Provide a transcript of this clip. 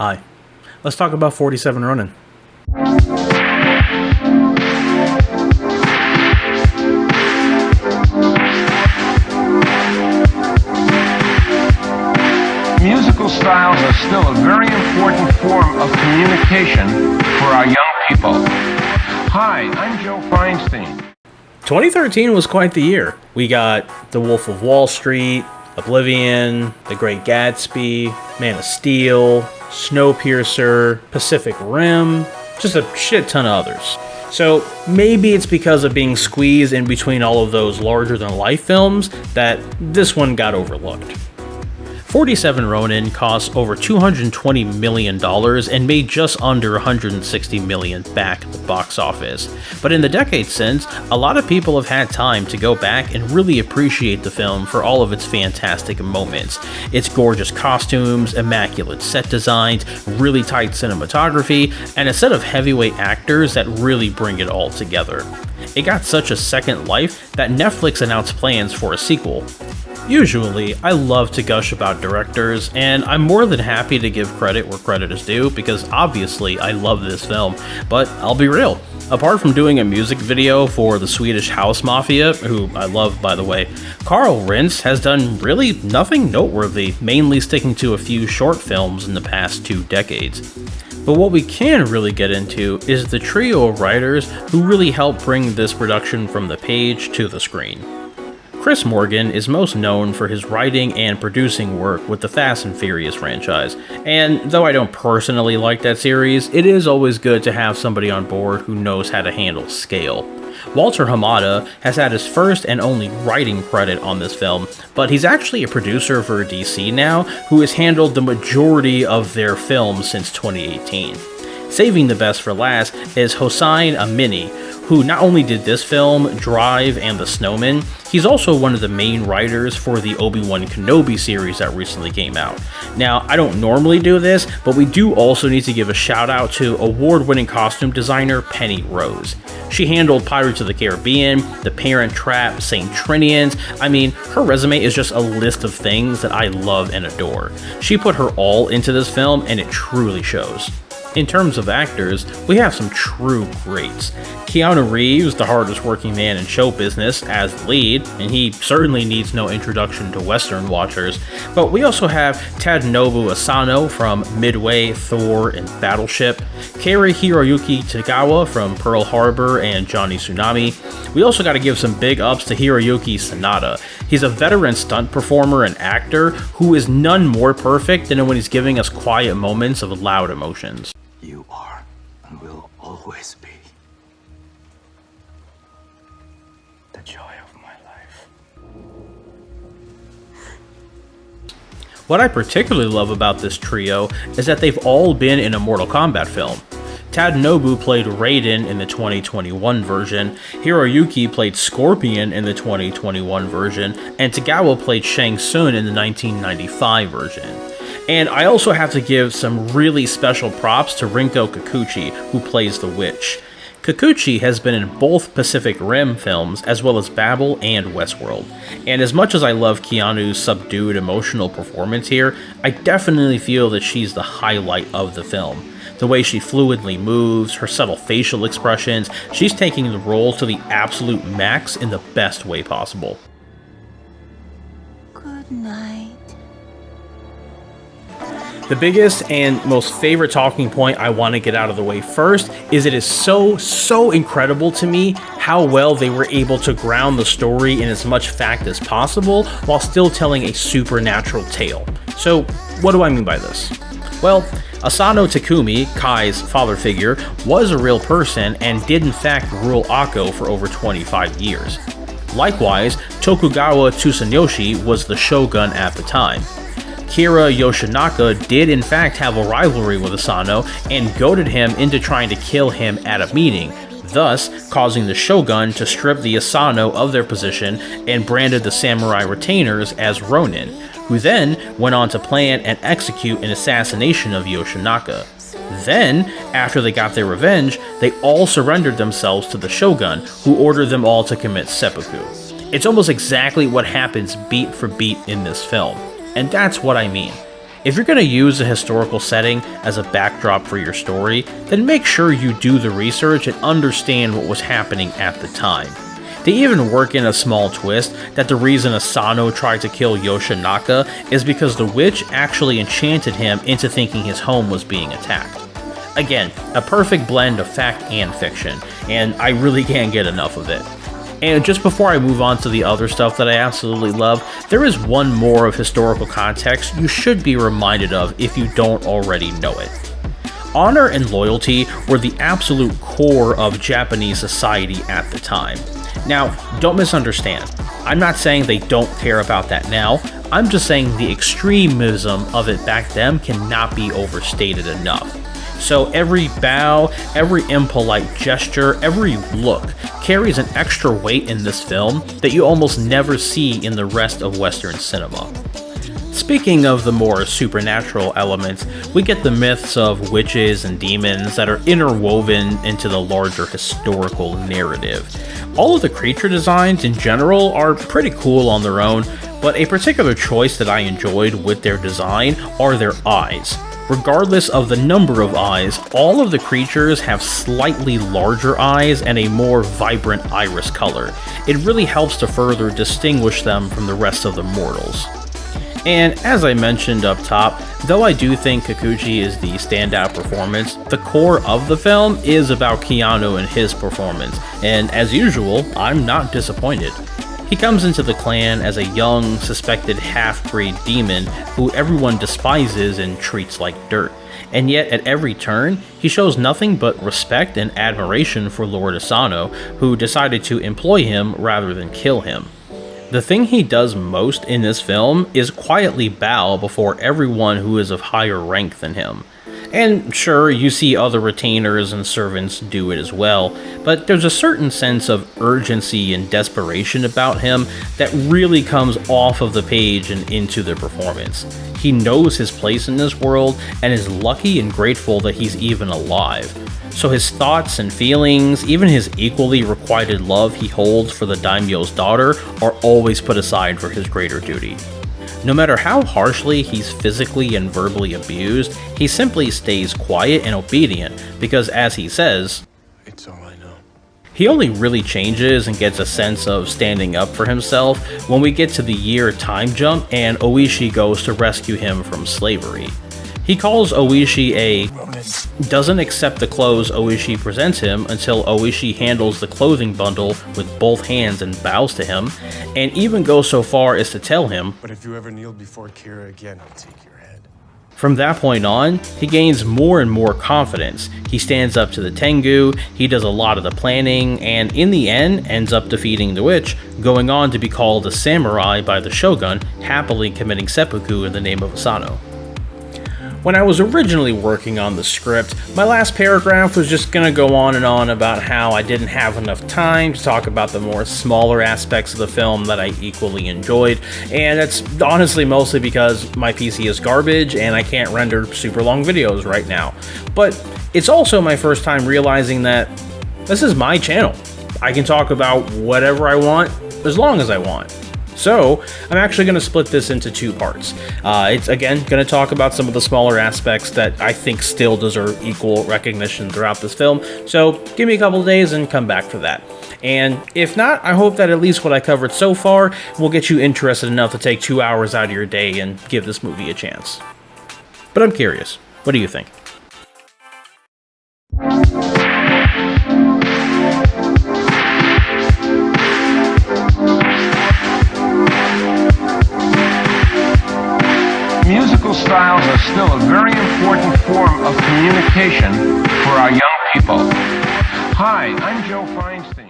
Hi. Let's talk about 47 Ronin. Musical styles are still a very important form of communication for our young people. Hi, I'm Joe Feinstein. 2013 was quite the year. We got The Wolf of Wall Street, Oblivion, The Great Gatsby, Man of Steel, Snowpiercer, Pacific Rim, just a shit ton of others. So maybe it's because of being squeezed in between all of those larger-than-life films that this one got overlooked. 47 Ronin cost over $220 million and made just under $160 million back at the box office. But in the decades since, a lot of people have had time to go back and really appreciate the film for all of its fantastic moments. Its gorgeous costumes, immaculate set designs, really tight cinematography, and a set of heavyweight actors that really bring it all together. It got such a second life that Netflix announced plans for a sequel. Usually, I love to gush about directors, and I'm more than happy to give credit where credit is due because obviously I love this film, but I'll be real. Apart from doing a music video for the Swedish House Mafia, who I love by the way, Karl Rintz has done really nothing noteworthy, mainly sticking to a few short films in the past 2 decades. But what we can really get into is the trio of writers who really helped bring this production from the page to the screen. Chris Morgan is most known for his writing and producing work with the Fast and Furious franchise, and though I don't personally like that series, it is always good to have somebody on board who knows how to handle scale. Walter Hamada has had his first and only writing credit on this film, but he's actually a producer for DC now who has handled the majority of their films since 2018. Saving the best for last is Hossein Amini, who not only did this film, Drive, and The Snowman, he's also one of the main writers for the Obi-Wan Kenobi series that recently came out. Now, I don't normally do this, but we do also need to give a shout out to award-winning costume designer Penny Rose. She handled Pirates of the Caribbean, The Parent Trap, St. Trinians. I mean, her resume is just a list of things that I love and adore. She put her all into this film, and it truly shows. In terms of actors, we have some true greats. Keanu Reeves, the hardest working man in show business, as the lead, and he certainly needs no introduction to Western watchers. But we also have Tadanobu Asano from Midway, Thor, and Battleship, Kari Hiroyuki Tagawa from Pearl Harbor and Johnny Tsunami. We also got to give some big ups to Hiroyuki Sanada. He's a veteran stunt performer and actor who is none more perfect than when he's giving us quiet moments of loud emotions. You are and will always be the joy of my life. What I particularly love about this trio is that they've all been in a Mortal Kombat film. Tadanobu played Raiden in the 2021 version, Hiroyuki played Scorpion in the 2021 version, and Tagawa played Shang Tsung in the 1995 version. And I also have to give some really special props to Rinko Kikuchi, who plays the Witch. Kikuchi has been in both Pacific Rim films, as well as Babel and Westworld. And as much as I love Keanu's subdued emotional performance here, I definitely feel that she's the highlight of the film. The way she fluidly moves, her subtle facial expressions, she's taking the role to the absolute max in the best way possible. Good night. The biggest and most favorite talking point I want to get out of the way first is it is so incredible to me how well they were able to ground the story in as much fact as possible while still telling a supernatural tale. So, what do I mean by this? Well, Asano Takumi, Kai's father figure, was a real person and did in fact rule Akko for over 25 years. Likewise, Tokugawa Tsunoyoshi was the shogun at the time. Kira Yoshinaka did in fact have a rivalry with Asano and goaded him into trying to kill him at a meeting, thus causing the shogun to strip the Asano of their position and branded the samurai retainers as Ronin, who then went on to plan and execute an assassination of Yoshinaka. Then, after they got their revenge, they all surrendered themselves to the shogun, who ordered them all to commit seppuku. It's almost exactly what happens beat for beat in this film. And that's what I mean. If you're going to use a historical setting as a backdrop for your story, then make sure you do the research and understand what was happening at the time. They even work in a small twist that the reason Asano tried to kill Yoshinaka is because the witch actually enchanted him into thinking his home was being attacked. Again, a perfect blend of fact and fiction, and I really can't get enough of it. And just before I move on to the other stuff that I absolutely love, there is one more of historical context you should be reminded of if you don't already know it. Honor and loyalty were the absolute core of Japanese society at the time. Now, don't misunderstand. I'm not saying they don't care about that now, I'm just saying the extremism of it back then cannot be overstated enough. So every bow, every impolite gesture, every look carries an extra weight in this film that you almost never see in the rest of Western cinema. Speaking of the more supernatural elements, we get the myths of witches and demons that are interwoven into the larger historical narrative. All of the creature designs in general are pretty cool on their own, but a particular choice that I enjoyed with their design are their eyes. Regardless of the number of eyes, all of the creatures have slightly larger eyes and a more vibrant iris color. It really helps to further distinguish them from the rest of the mortals. And as I mentioned up top, though I do think Kikuchi is the standout performance, the core of the film is about Keanu and his performance, and as usual, I'm not disappointed. He comes into the clan as a young, suspected half-breed demon who everyone despises and treats like dirt, and yet at every turn, he shows nothing but respect and admiration for Lord Asano, who decided to employ him rather than kill him. The thing he does most in this film is quietly bow before everyone who is of higher rank than him. And sure, you see other retainers and servants do it as well, but there's a certain sense of urgency and desperation about him that really comes off of the page and into the performance. He knows his place in this world and is lucky and grateful that he's even alive. So his thoughts and feelings, even his equally requited love he holds for the daimyo's daughter, are always put aside for his greater duty. No matter how harshly he's physically and verbally abused, he simply stays quiet and obedient because, as he says, It's all I know. he only really changes and gets a sense of standing up for himself when we get to the year time jump and Oishi goes to rescue him from slavery. He calls Oishi doesn't accept the clothes Oishi presents him until Oishi handles the clothing bundle with both hands and bows to him, and even goes so far as to tell him, But if you ever kneel before Kira again, I'll take your head. From that point on, he gains more and more confidence. He stands up to the Tengu, he does a lot of the planning, and in the end ends up defeating the witch, going on to be called a samurai by the shogun, happily committing seppuku in the name of Asano. When I was originally working on the script, my last paragraph was just going to go on and on about how I didn't have enough time to talk about the more smaller aspects of the film that I equally enjoyed, and that's honestly mostly because my PC is garbage and I can't render super long videos right now. But it's also my first time realizing that this is my channel. I can talk about whatever I want, as long as I want. So, I'm actually going to split this into two parts. It's, again, going to talk about some of the smaller aspects that I think still deserve equal recognition throughout this film, so give me a couple of days and come back for that. And if not, I hope that at least what I covered so far will get you interested enough to take 2 hours out of your day and give this movie a chance. But I'm curious, what do you think? Musical styles are still a very important form of communication for our young people. Hi, I'm Joe Feinstein.